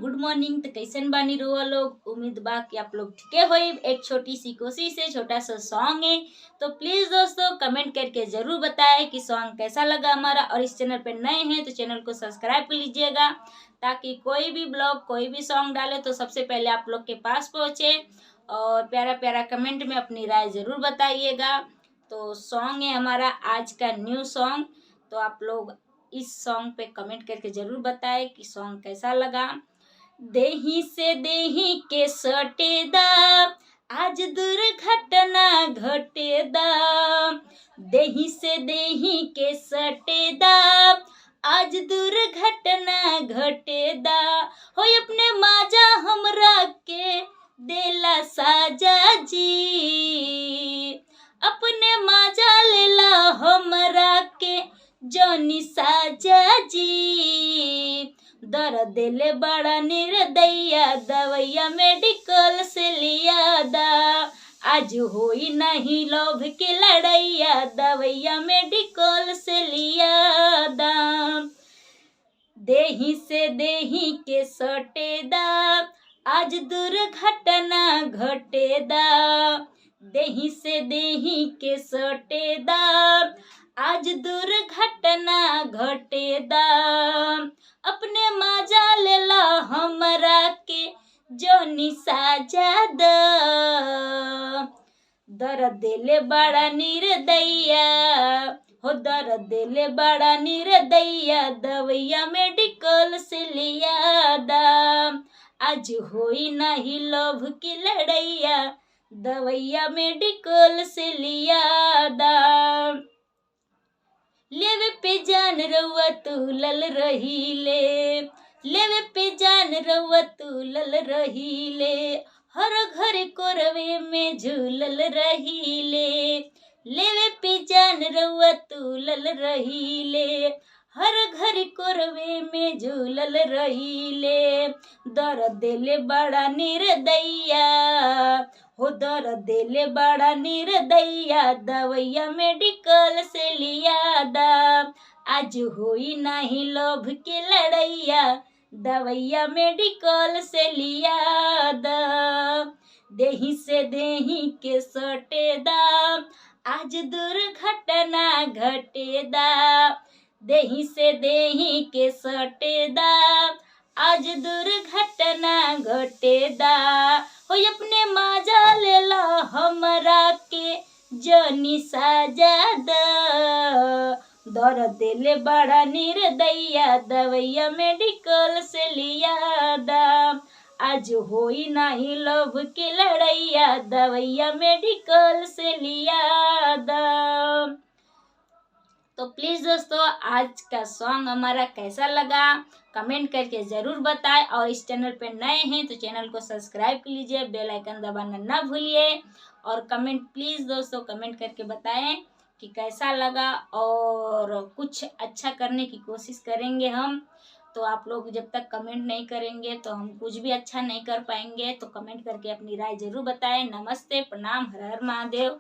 Good morning. तो कैसन बानी रहुआ लोग? उम्मीद बा कि आप लोग ठीके होई। एक छोटी सी कोशिश है, छोटा सा सॉन्ग है, तो प्लीज दोस्तों कमेंट करके जरूर बताएं कि सॉन्ग कैसा लगा हमारा। और इस चैनल पे नए हैं तो चैनल को सब्सक्राइब कर लीजिएगा, ताकि कोई भी ब्लॉग कोई भी सॉन्ग डाले तो सबसे पहले आप लोग के पास पहुँचे। और प्यारा प्यारा कमेंट में अपनी राय जरूर बताइएगा। तो सॉन्ग है हमारा आज का न्यू सॉन्ग, तो आप लोग इस सॉन्ग पे कमेंट करके जरूर बताएं कि सॉन्ग कैसा लगा। देही से देही के सटेदा, आज दुर्घटना घटेदा। देही से देही के सटेदा, आज दुर्घटना घटेदा। हो अपने माजा हमरा के देला साजा जी, अपने माजा लेला हमरा के जॉनी साजा जी। दर्द दिले बड़ा निर्दया, दवैया मेडिकल से लिया दा। आज होई नहीं लोभ की लड़ैया, दवैया मेडिकल से लिया दा। देही से देही के सटेदा, आज दुर्घटना घटेदा। देही से देही के सटेदा, आज दुर्घटना घटेदा। अपने माजा लेला हमरा के जॉनी साजा दा। दर्द दिले बड़ा निर्दया, हो दर्द दिले बड़ा निर्दया, दवैया मेडिकल से लिया दा। आज होई नहीं लोभ की लड़ैया, दवैया मेडिकल से लिया दा। लेवे पे जान रउआ तुलल रहीले, लेवे पे जान रउआ तुलल रहीले। हर घर कोरवे में झूलल रहीले, लेवे पे जान रउआ तुलल रहीले। हर घर कोरवे में झूलल रहीले। दर्द दिले बड़ा निर्दया, हो दर्द दिले बड़ा निर्दया, दवैया मेडिकल से लिया दा। आज होई नहीं लोभ के लड़ैया, दवैया मेडिकल से लिया दा। देही से देही के सटेदा, आज दुर्घटना घटेदा। देही से देही के सटेदा, आज दुर्घटना घटेदा। हो अपने माजा लेला हमरा के जॉनी साजा दा। दर्द दिले बड़ा निर्दया, दवैया मेडिकल से लिया दा। आज होई नहीं लोभ की लड़ैया, दवैया मेडिकल से लिया दा। तो प्लीज़ दोस्तों आज का सॉन्ग हमारा कैसा लगा कमेंट करके ज़रूर बताएं। और इस चैनल पे नए हैं तो चैनल को सब्सक्राइब कर लीजिए, बेल आइकन दबाना ना भूलिए। और कमेंट प्लीज़ दोस्तों कमेंट करके बताएं कि कैसा लगा, और कुछ अच्छा करने की कोशिश करेंगे हम। तो आप लोग जब तक कमेंट नहीं करेंगे तो हम कुछ भी अच्छा नहीं कर पाएंगे। तो कमेंट करके अपनी राय ज़रूर बताएं। नमस्ते, प्रणाम, हर हर महादेव।